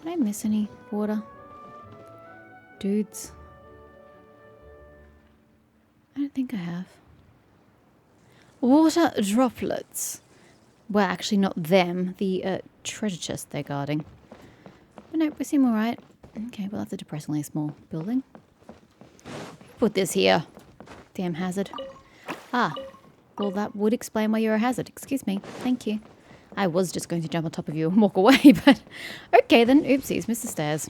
Did I miss any water? Dudes. I don't think I have. Water droplets. Well, actually not them. The treasure chest they're guarding. But no, we seem alright. Okay, well that's a depressingly small building. Put this here. Damn hazard. Ah. Well, that would explain why you're a hazard. Excuse me. Thank you. I was just going to jump on top of you and walk away, but... Okay then. Oopsies. Missed the stairs.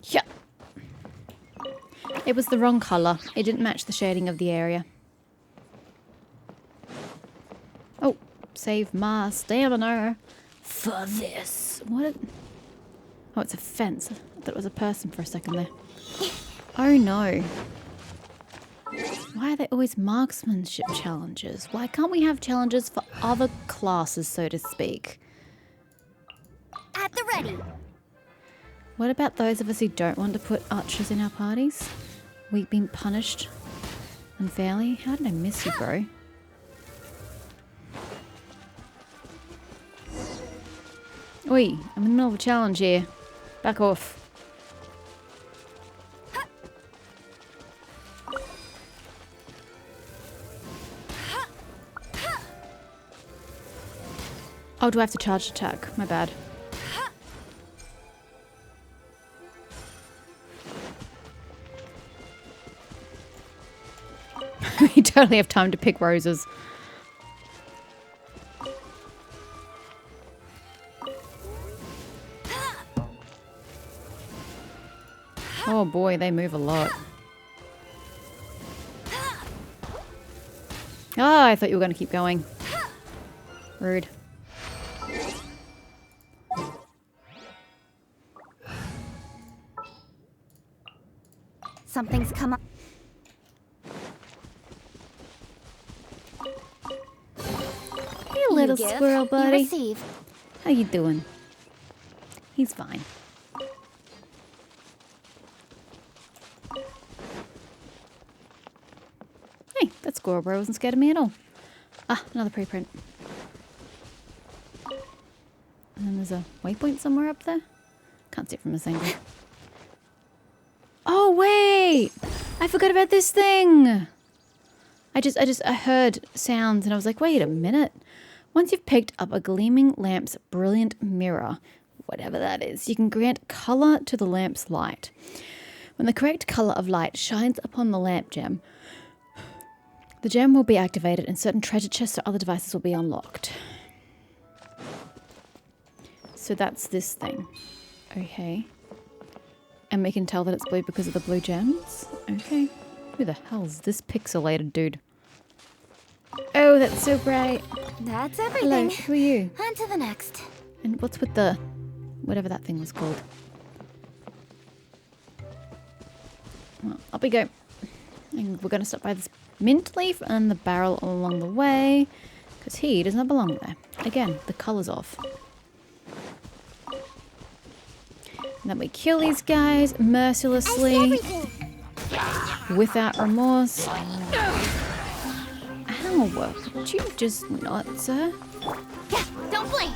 Yeah. It was the wrong colour. It didn't match the shading of the area. Oh. Save my stamina for this. What? Oh, it's a fence. I thought it was a person for a second there. Oh no. Why are there always marksmanship challenges? Why can't we have challenges for other classes, so to speak? At the ready. What about those of us who don't want to put archers in our parties? We've been punished unfairly? How did I miss you, bro? Oi, I'm in the middle of a challenge here. Back off. Oh, do I have to charge attack? My bad. You totally have time to pick roses. Oh boy, they move a lot. Oh, I thought you were going to keep going. Rude. Something's come up. Hey, little You give, squirrel you buddy. receive. How you doing? He's fine. Hey, that squirrel bro wasn't scared of me at all. Ah, another preprint. And then there's a waypoint somewhere up there. Can't see it from this angle. Oh wait! I forgot about this thing! I heard sounds and I was like, wait a minute. Once you've picked up a gleaming lamp's brilliant mirror, whatever that is, you can grant color to the lamp's light. When the correct color of light shines upon the lamp gem, the gem will be activated and certain treasure chests or other devices will be unlocked. So that's this thing. Okay. And we can tell that it's blue because of the blue gems? Okay. Who the hell's this pixelated dude? Oh, that's so bright. That's Hello, everything. who are you? On to the next. And what's with the... whatever that thing was called? Well, up we go. And we're going to stop by this mint leaf and the barrel along the way. Because he does not belong there. Again, the colour's off. And then we kill these guys mercilessly. Without remorse. Ow, would you just not, sir? Yeah, don't blink.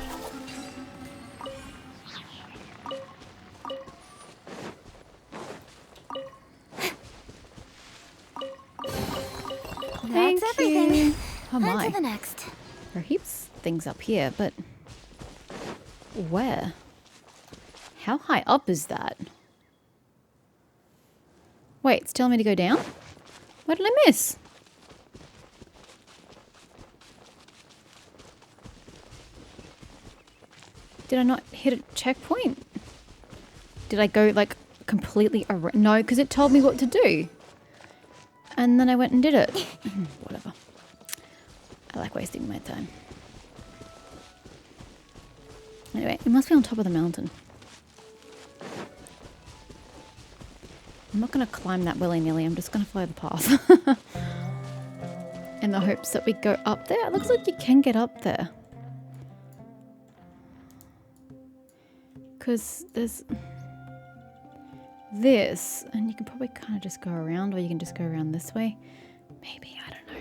Thank That's everything. you. Oh On my. to the next. There are heaps of things up here, but where? How high up is that? Wait, it's telling me to go down? What did I miss? Did I not hit a checkpoint? Did I go like completely around? No, because it told me what to do. And then I went and did it. Whatever. I like wasting my time. Anyway, it must be on top of the mountain. I'm not going to climb that willy-nilly. I'm just going to follow the path. In the hopes that we go up there. It looks like you can get up there. Because there's this. And you can probably kind of just go around. Or you can just go around this way. Maybe. I don't know.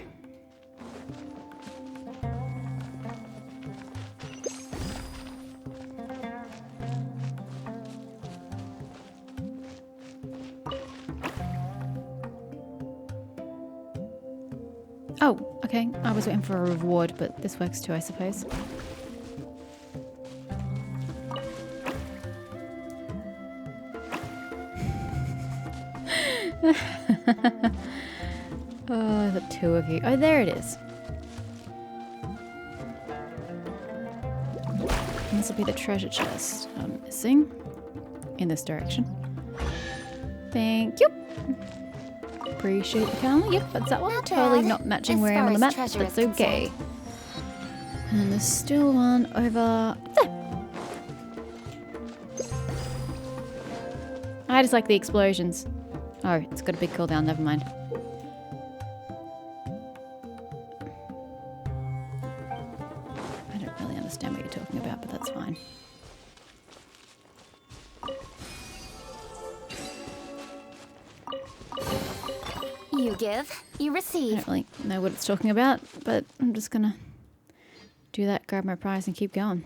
Oh, okay. I was waiting for a reward, but this works too, I suppose. Oh, the two of you. Oh, there it is. And this will be the treasure chest I'm missing. In this direction. Thank you. Appreciate the calendar. Yep, that's that one. Not Totally bad, not matching as where I am on the far map. as treasure That's is okay. And there's still one over there. I just like the explosions. Oh, it's got a big cooldown. Never mind. I don't really understand what you're talking about, but that's fine. You give, you I receive. don't really know what it's talking about, but I'm just gonna do that, grab my prize, and keep going.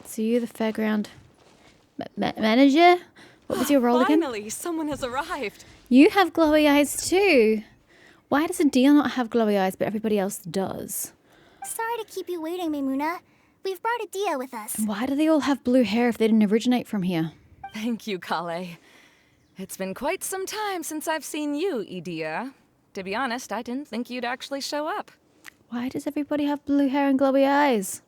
So you, the fairground manager? What was your role again? Finally, someone has arrived. You have glowy eyes too. Why does a deer not have glowy eyes, but everybody else does? Sorry to keep you waiting, Maimuna. We've brought Adia with us. Why do they all have blue hair if they didn't originate from here? Thank you, Kale. It's been quite some time since I've seen you, Idia. To be honest, I didn't think you'd actually show up. Why does everybody have blue hair and glowy eyes?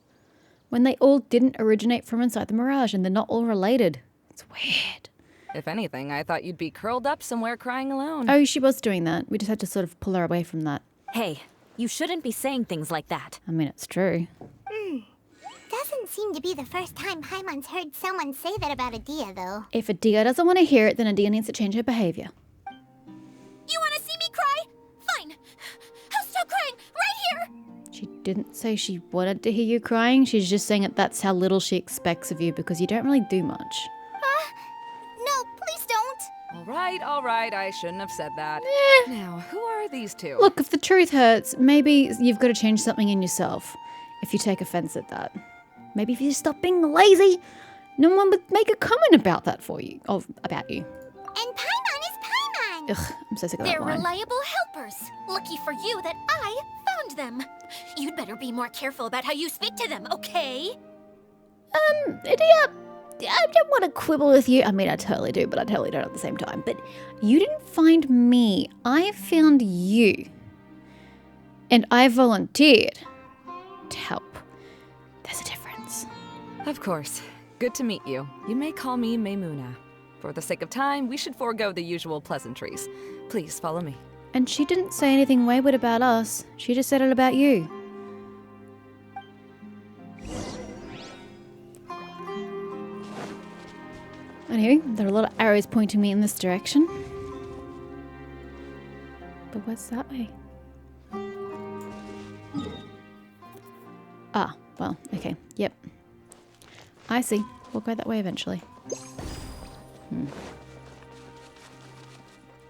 When they all didn't originate from inside the Mirage and they're not all related. It's weird. If anything, I thought you'd be curled up somewhere crying alone. Oh, she was doing that. We just had to sort of pull her away from that. Hey, you shouldn't be saying things like that. I mean, it's true. Doesn't seem to be the first time Paimon's heard someone say that about Adia, though. If Adia doesn't want to hear it, then Adia needs to change her behavior. You want to see me cry? Fine. I'll stop crying right here. She didn't say she wanted to hear you crying. She's just saying that that's how little she expects of you because you don't really do much. No, please don't. All right, I shouldn't have said that. Now, who are these two? Look, if the truth hurts, maybe you've got to change something in yourself if you take offense at that. Maybe if you stop being lazy, no one would make a comment about that for you, or about you. And Paimon is Paimon. Ugh, I'm so sick of that They're line. reliable helpers. Lucky for you that I found them. You'd better be more careful about how you speak to them, okay? Idiot! I don't want to quibble with you. I mean, I totally do, but I totally don't at the same time. But you didn't find me. I found you. And I volunteered to help. There's a difference. Of course. Good to meet you. You may call me Maimuna. For the sake of time, we should forego the usual pleasantries. Please follow me. And she didn't say anything wayward about us. She just said it about you. Anyway, there are a lot of arrows pointing me in this direction. But what's that way? Ah, well, okay. Yep. I see. We'll go that way eventually.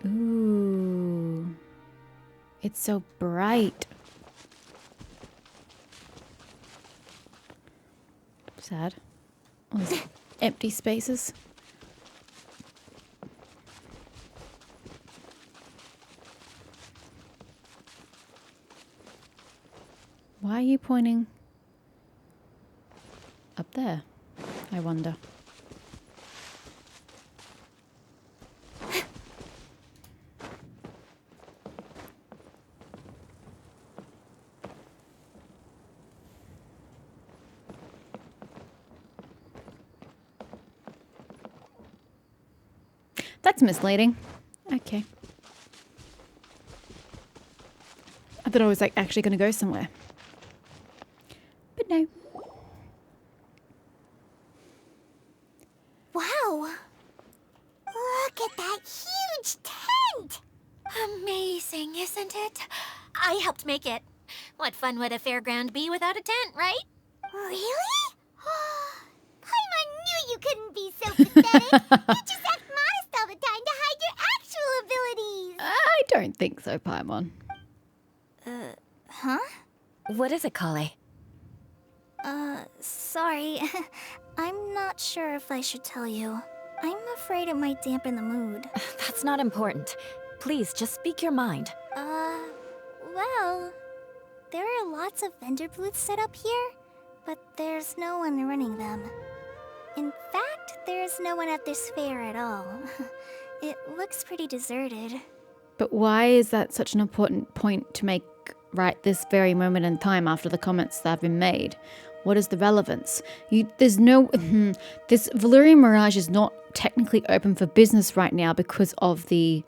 Ooh. It's so bright. Sad. All these empty spaces. Why are you pointing up there? I wonder. That's misleading. Okay. I thought I was like actually going to go somewhere. But no. Wow. Look at that huge tent. Amazing, isn't it? I helped make it. What fun would a fairground be without a tent, right? Really? Paimon knew you couldn't be so pathetic. You just act modest all the time to hide your actual abilities. I don't think so, Paimon. Huh? What is it, Kale? Sorry. I'm not sure if I should tell you. I'm afraid it might dampen the mood. That's not important. Please, just speak your mind. Well, there are lots of vendor booths set up here, but there's no one running them. In fact, there's no one at this fair at all. It looks pretty deserted. But why is that such an important point to make right this very moment in time after the comments that have been made? What is the relevance? There's no... this Valyrian Mirage is not technically open for business right now because of the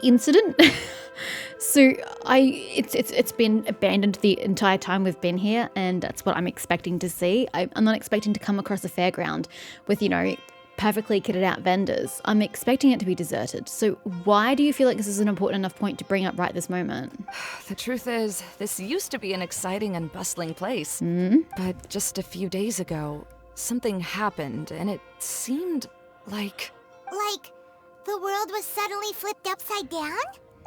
incident. So it's been abandoned the entire time we've been here, and that's what I'm expecting to see. I'm not expecting to come across a fairground with, perfectly kitted out vendors. I'm expecting it to be deserted. So why do you feel like this is an important enough point to bring up right this moment? The truth is, this used to be an exciting and bustling place. But just a few days ago, something happened, and it seemed like... Like, the world was suddenly flipped upside down?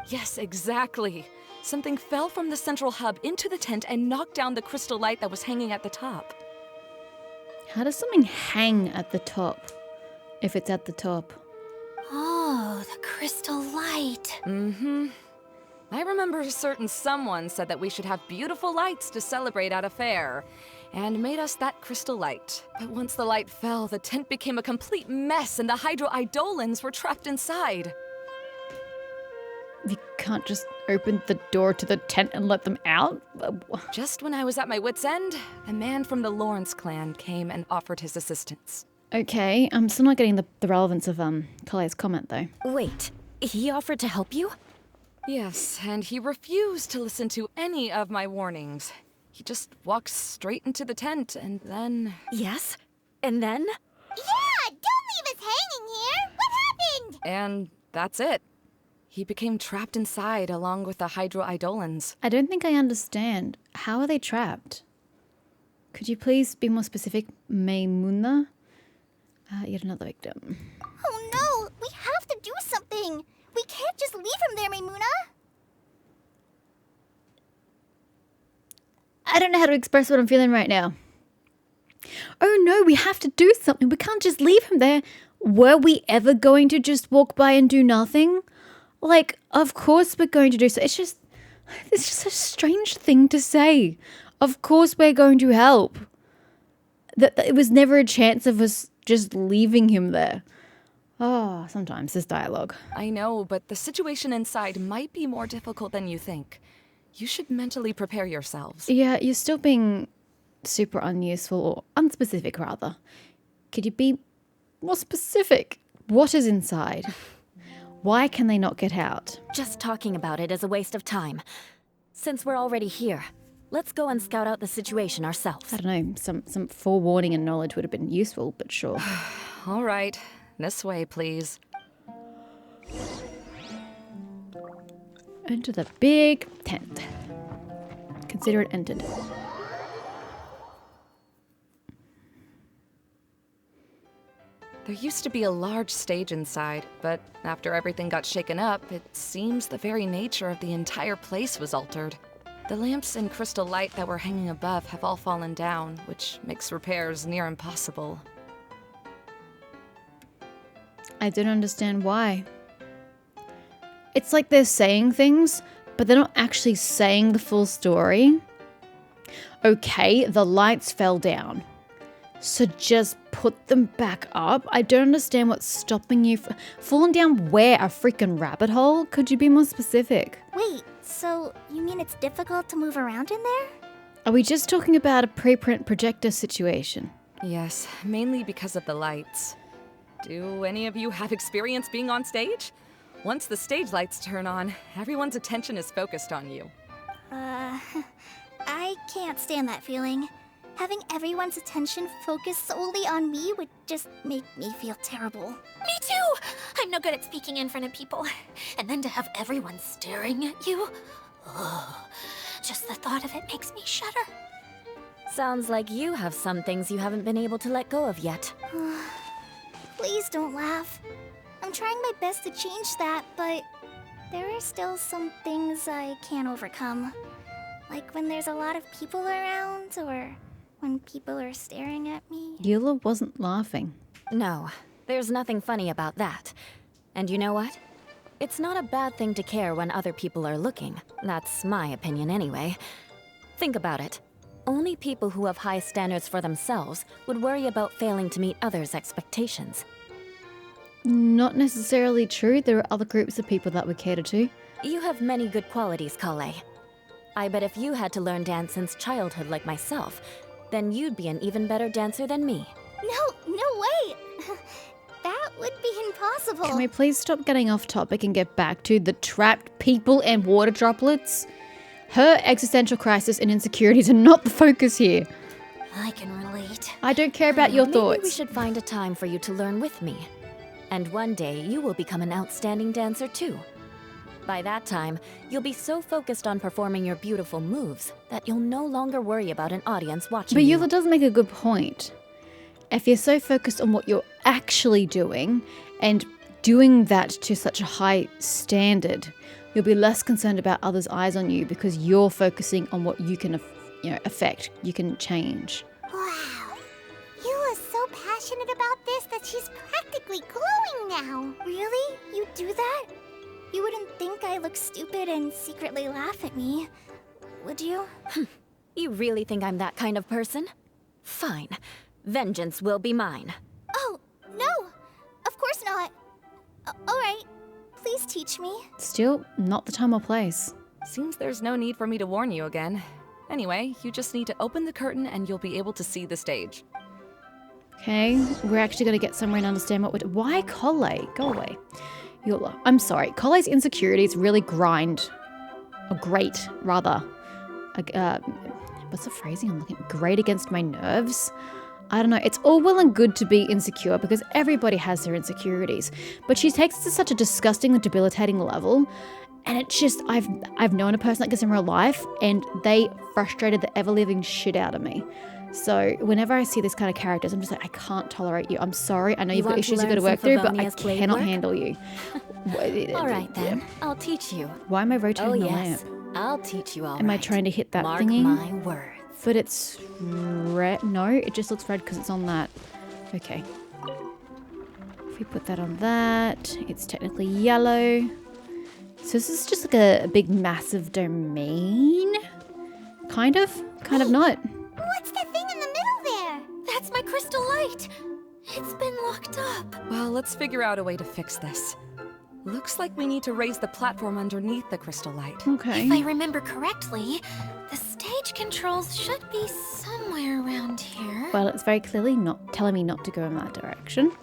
Yes, exactly. Something fell from the central hub into the tent and knocked down the crystal light that was hanging at the top. How does something hang at the top if it's at the top? Oh, the crystal light. I remember a certain someone said that we should have beautiful lights to celebrate at a fair, and made us that crystal light. But once the light fell, the tent became a complete mess and the Hydro-Eidolons were trapped inside. You can't just open the door to the tent and let them out? Just when I was at my wit's end, a man from the Lawrence clan came and offered his assistance. Okay, I'm still not getting the relevance of Kale's comment though. Wait, he offered to help you? Yes, and he refused to listen to any of my warnings. He just walked straight into the tent and then... Yes? And then? Yeah, don't leave us hanging here! What happened? And that's it. He became trapped inside along with the Hydro-Eidolons. I don't think I understand. How are they trapped? Could you please be more specific, Maymuna? Yet another victim. Oh no! We have to do something! We can't just leave him there, Maymuna! I don't know how to express what I'm feeling right now. Oh no, we have to do something. We can't just leave him there. Were we ever going to just walk by and do nothing? Like, of course we're going to do so. It's just a strange thing to say. Of course we're going to help. That it was never a chance of us just leaving him there. Oh, sometimes this dialogue. I know, but the situation inside might be more difficult than you think. You should mentally prepare yourselves. Yeah, you're still being super unuseful, or unspecific rather. Could you be more specific? What is inside? Why can they not get out? Just talking about it is a waste of time. Since we're already here, let's go and scout out the situation ourselves. I don't know, some forewarning and knowledge would have been useful, but sure. All right, this way, please. Enter the big tent. Consider it entered. There used to be a large stage inside, but after everything got shaken up, it seems the very nature of the entire place was altered. The lamps and crystal light that were hanging above have all fallen down, which makes repairs near impossible. I don't understand why. It's like they're saying things, but they're not actually saying the full story. Okay, the lights fell down. So just put them back up? I don't understand what's stopping you from... Falling down where? A freaking rabbit hole? Could you be more specific? Wait, so you mean it's difficult to move around in there? Are we just talking about a preprint projector situation? Yes, mainly because of the lights. Do any of you have experience being on stage? Once the stage lights turn on, everyone's attention is focused on you. I can't stand that feeling. Having everyone's attention focused solely on me would just make me feel terrible. Me too! I'm no good at speaking in front of people. And then to have everyone staring at you? Oh, just the thought of it makes me shudder. Sounds like you have some things you haven't been able to let go of yet. Please don't laugh. I'm trying my best to change that, but there are still some things I can't overcome. Like when there's a lot of people around, or when people are staring at me. Eula wasn't laughing. No, there's nothing funny about that. And you know what? It's not a bad thing to care when other people are looking. That's my opinion anyway. Think about it. Only people who have high standards for themselves would worry about failing to meet others' expectations. Not necessarily true. There are other groups of people that we cater to. You have many good qualities, Kale. I bet if you had to learn dance since childhood like myself, then you'd be an even better dancer than me. No way! That would be impossible. Can we please stop getting off topic and get back to the trapped people and water droplets? Her existential crisis and insecurities are not the focus here. I can relate. I don't care about your Maybe thoughts. we should find a time for you to learn with me. And one day, you will become an outstanding dancer too. By that time, you'll be so focused on performing your beautiful moves that you'll no longer worry about an audience watching But you. Eula does make a good point. If you're so focused on what you're actually doing and doing that to such a high standard, you'll be less concerned about others' eyes on you because you're focusing on what you can, affect, you can change. Wow. Eula's so passionate about this that she's practically glowing now. Really? You do that? You wouldn't think I look stupid and secretly laugh at me, would you? You really think I'm that kind of person? Fine. Vengeance will be mine. Oh, no! Of course not. Alright, please teach me. Still, not the time or place. Seems there's no need for me to warn you again. Anyway, you just need to open the curtain and you'll be able to see the stage. Okay, we're actually going to get somewhere and understand what we're Why Kole? Go away. Eula. I'm sorry. Kole's insecurities really grate, rather. What's the phrasing I'm looking at? Grate against my nerves? I don't know. It's all well and good to be insecure because everybody has their insecurities. But she takes it to such a disgusting and debilitating level. And it's just, I've known a person like this in real life and they frustrated the ever-living shit out of me. So whenever I see this kind of characters, I'm just like, I can't tolerate you. I'm sorry. I know you've got want to issues you've got to learn work some through, but I Favonia's blade cannot work? handle you. All right then, I'll teach you. Why am I rotating Oh the yes, lamp? I'll teach you all Am I right. trying to hit that Mark thingy? my words. But it's red. No, it just looks red because it's on that. Okay. If we put that on that, it's technically yellow. So this is just like a big massive domain. Kind of not. What's that thing in the middle there? That's my crystal light. It's been locked up. Well, let's figure out a way to fix this. Looks like we need to raise the platform underneath the crystal light. Okay. If I remember correctly, the stage controls should be somewhere around here. Well, it's very clearly not telling me not to go in that direction.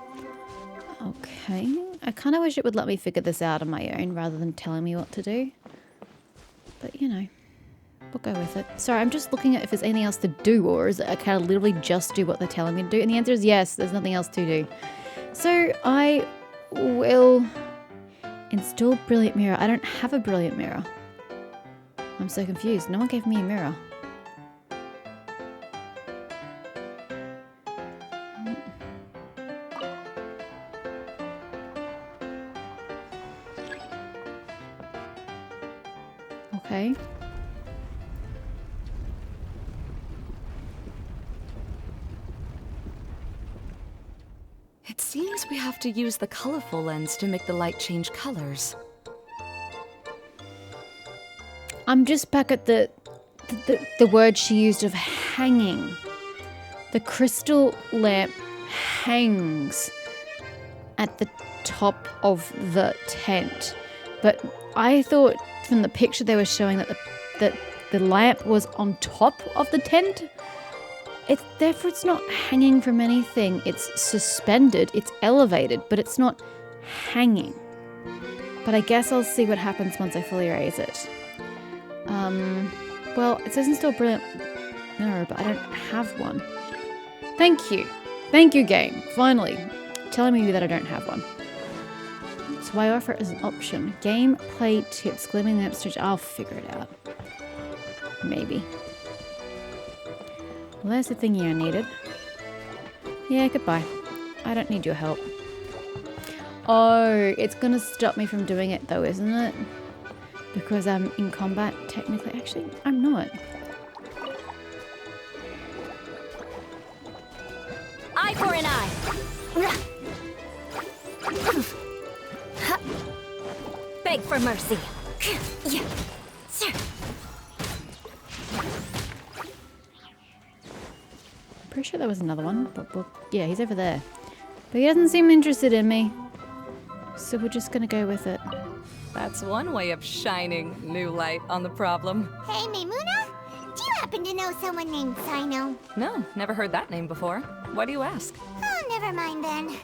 Okay. I kind of wish it would let me figure this out on my own rather than telling me what to do. But, we'll go with it. Sorry, I'm just looking at if there's anything else to do or is it I can literally just do what they're telling me to do? And the answer is yes, there's nothing else to do. So I will install Brilliant Mirror. I don't have a Brilliant Mirror. I'm so confused. No one gave me a mirror. Okay. It seems we have to use the colorful lens to make the light change colors. I'm just back at the word she used of hanging. The crystal lamp hangs at the top of the tent. But I thought from the picture they were showing that the lamp was on top of the tent. Therefore it's not hanging from anything. It's suspended, it's elevated, but it's not hanging. But I guess I'll see what happens once I fully raise it. Well, it says install Brilliant Mirror, but I don't have one. Thank you. Thank you, game. Finally, telling me that I don't have one. So I offer it as an option. Gameplay tips, gleaming lamp stage. I'll figure it out. Maybe. Well, there's the thingy I needed. Yeah, goodbye. I don't need your help. Oh, it's gonna stop me from doing it though, isn't it? Because I'm in combat, technically. Actually, I'm not. Eye for an eye. Beg for mercy. Yeah. Sure. I'm pretty sure there was another one, but yeah, he's over there. But he doesn't seem interested in me. So we're just gonna go with it. That's one way of shining new light on the problem. Hey, Maimuna? Do you happen to know someone named Sino? No, never heard that name before. Why do you ask? Oh, never mind then.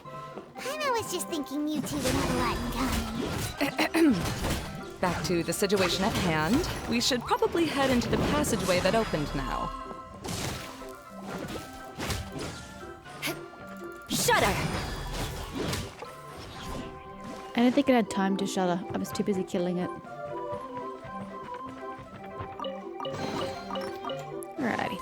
I was just thinking you two would have a lot in common. Back to the situation at hand. We should probably head into the passageway that opened now. Shudder! I don't think it had time to shudder. I was too busy killing it. Alrighty.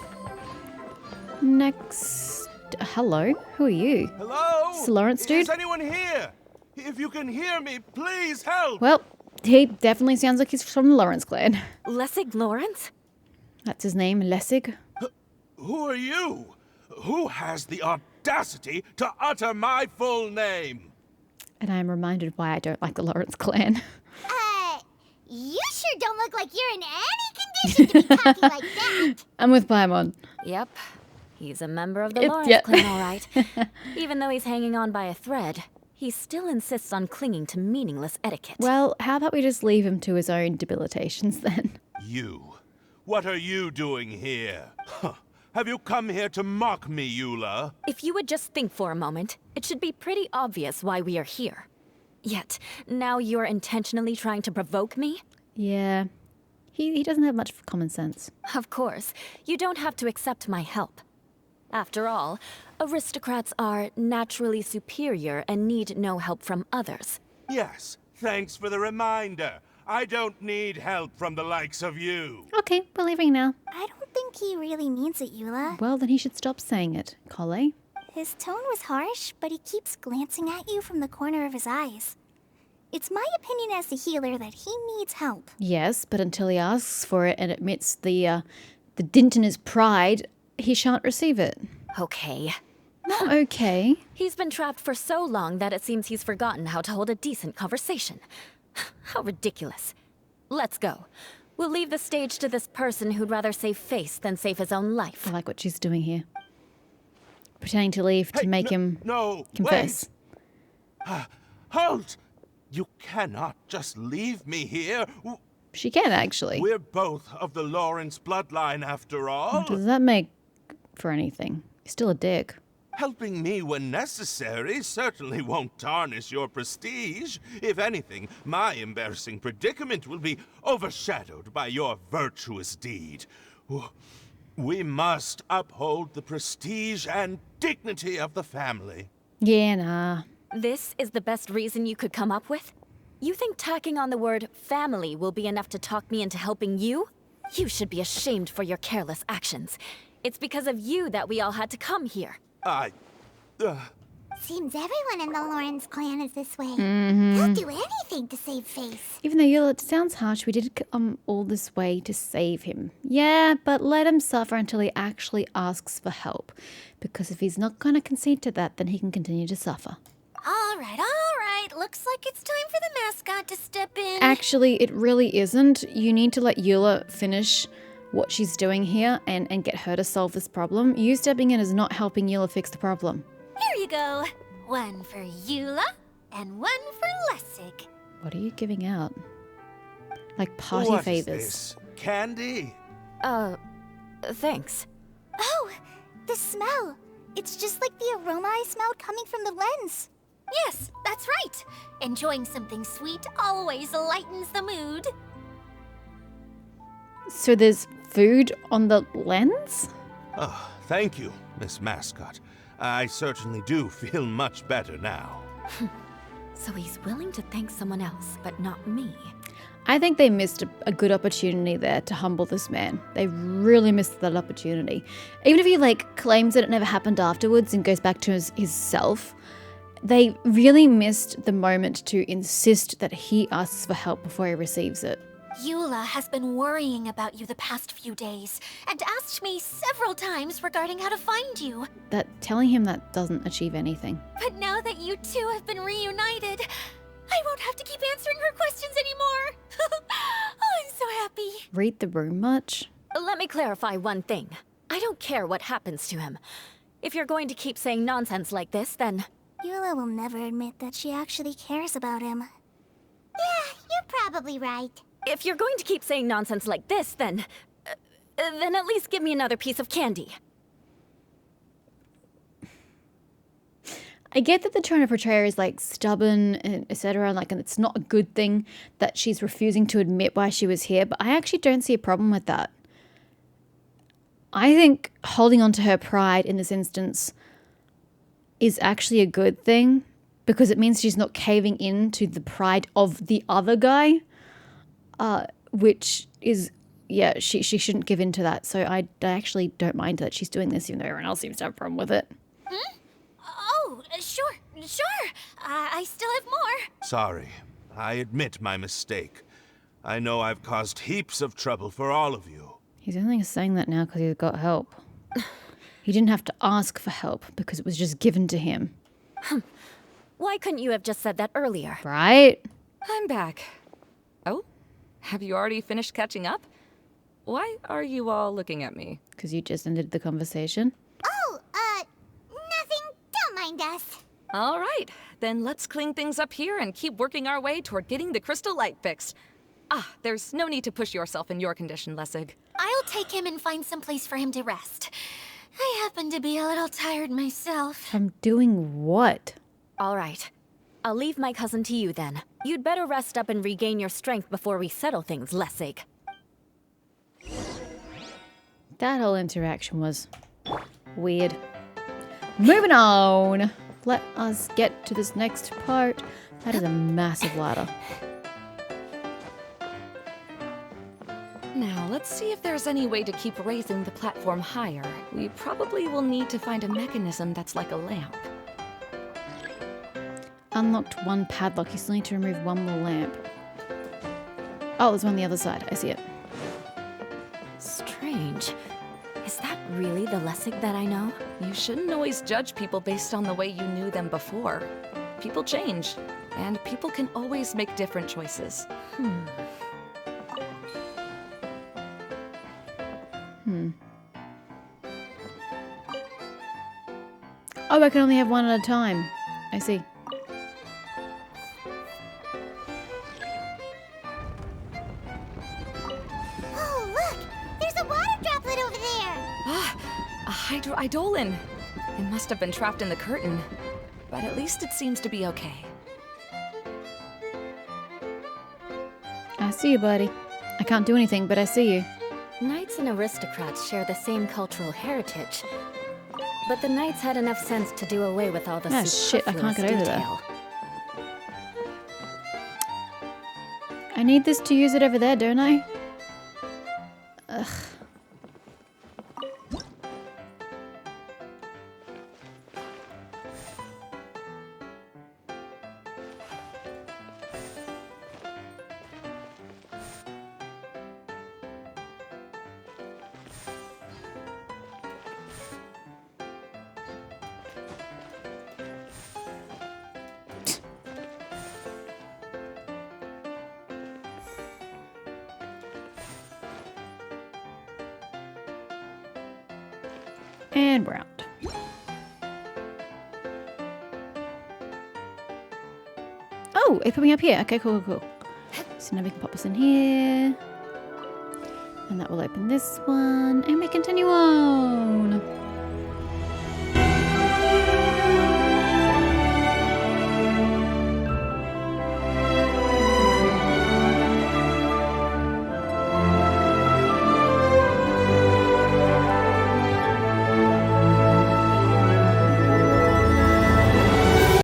Next. Hello? Who are you? Hello? It's Lawrence, dude. Is anyone here? If you can hear me, please help! Well, he definitely sounds like he's from the Lawrence clan. Lessig Lawrence? That's his name, Lessig. Who are you? Who has the audacity to utter my full name? And I am reminded why I don't like the Lawrence clan. You sure don't look like you're in any condition to be talking like that. I'm with Paimon. Yep. He's a member of the Yep, Lawrence yep. clan, all right. Even though he's hanging on by a thread, he still insists on clinging to meaningless etiquette. Well, how about we just leave him to his own debilitations then? You. What are you doing here? Huh. Have you come here to mock me, Eula? If you would just think for a moment, it should be pretty obvious why we are here. Yet, now you're intentionally trying to provoke me? Yeah. He doesn't have much common sense. Of course, you don't have to accept my help. After all, aristocrats are naturally superior and need no help from others. Yes, thanks for the reminder. I don't need help from the likes of you. Okay, we're leaving now. I don't think he really means it, Eula. Well, then he should stop saying it, Collei. His tone was harsh, but he keeps glancing at you from the corner of his eyes. It's my opinion as the healer that he needs help. Yes, but until he asks for it and admits the dint in his pride, he shan't receive it. Okay. Not okay. He's been trapped for so long that it seems he's forgotten how to hold a decent conversation. How ridiculous. Let's go. We'll leave the stage to this person who'd rather save face than save his own life. I like what she's doing here. Pretending to leave to Hey, make him No, confess. wait. Halt! You cannot just leave me here. She can, actually. We're both of the Lawrence bloodline, after all. Does that make for anything? You're still a dick. Helping me when necessary certainly won't tarnish your prestige. If anything, my embarrassing predicament will be overshadowed by your virtuous deed. We must uphold the prestige and dignity of the family. Yeah, nah. This is the best reason you could come up with? You think tacking on the word family will be enough to talk me into helping you? You should be ashamed for your careless actions. It's because of you that we all had to come here. Seems everyone in the Lawrence clan is this way. They'll do anything to save face. Even though it sounds harsh, we did come all this way to save him. Yeah, but let him suffer until he actually asks for help. Because if he's not going to concede to that, then he can continue to suffer. All right. Looks like it's time for the mascot to step in. Actually, it really isn't. You need to let Eula finish what she's doing here and get her to solve this problem. You stepping in is not helping Eula fix the problem. Here you go. One for Eula and one for Lessig. What are you giving out? Like party What is favors. this? Candy? Thanks. Oh, the smell. It's just like the aroma I smelled coming from the lens. Yes, that's right. Enjoying something sweet always lightens the mood. So there's food on the lens? Oh, thank you, Miss Mascot. I certainly do feel much better now. So he's willing to thank someone else, but not me. I think they missed a good opportunity there to humble this man. They really missed that opportunity. Even if he claims that it never happened afterwards and goes back to his self, they really missed the moment to insist that he asks for help before he receives it. Eula has been worrying about you the past few days and asked me several times regarding how to find you. That telling him that doesn't achieve anything. But now that you two have been reunited, I won't have read the room much? Let me clarify one thing. I don't care what happens to him. If you're going to keep saying nonsense like this, then... Eula will never admit that she actually cares about him. Yeah, you're probably right. If you're going to keep saying nonsense like this, then at least give me another piece of candy. I get that they're trying to portray her as like stubborn and etc. And it's not a good thing that she's refusing to admit why she was here, but I actually don't see a problem with that. I think holding on to her pride in this instance is actually a good thing because it means she's not caving in to the pride of the other guy, which is, yeah, she shouldn't give in to that. So I actually don't mind that she's doing this, even though everyone else seems to have a problem with it. Oh, sure. I still have more. Sorry. I admit my mistake. I know I've caused heaps of trouble for all of you. He's only saying that now because he's got help. He didn't have to ask for help because it was just given to him. Why couldn't you have just said that earlier? Right? I'm back. Oh? Have you already finished catching up? Why are you all looking at me? Because you just ended the conversation. Oh, nothing. Don't mind us. All right, then let's clean things up here and keep working our way toward getting the crystal light fixed. Ah, there's no need to push yourself in your condition, Lessig. I'll take him and find some place for him to rest. I happen to be a little tired myself. From doing what? All right. I'll leave my cousin to you then. You'd better rest up and regain your strength before we settle things, Lessig. That whole interaction was weird. Moving on. Let us get to this next part. That is a massive ladder. Now, let's see if there's any way to keep raising the platform higher. We probably will need to find a mechanism that's like a lamp. Unlocked one padlock. You still need to remove one more lamp. Oh, there's one on the other side. I see it. Strange. Is that really the Lessig that I know? You shouldn't always judge people based on the way you knew them before. People change, and people can always make different choices. Oh, I can only have one at a time. I see. Oh, look! There's a water droplet over there! Ah, a hydroidolin. It must have been trapped in the curtain. But at least it seems to be okay. I see you, buddy. I can't do anything, but I see you. Knights and aristocrats share the same cultural heritage. But the knights had enough sense to do away with all the Ah, shit, I can't superfluous get over there. detail. I need this to use it over there, don't I? Ugh. And round. Oh, it put me up here. Okay, cool. So now we can pop this in here. And that will open this one. And we continue on.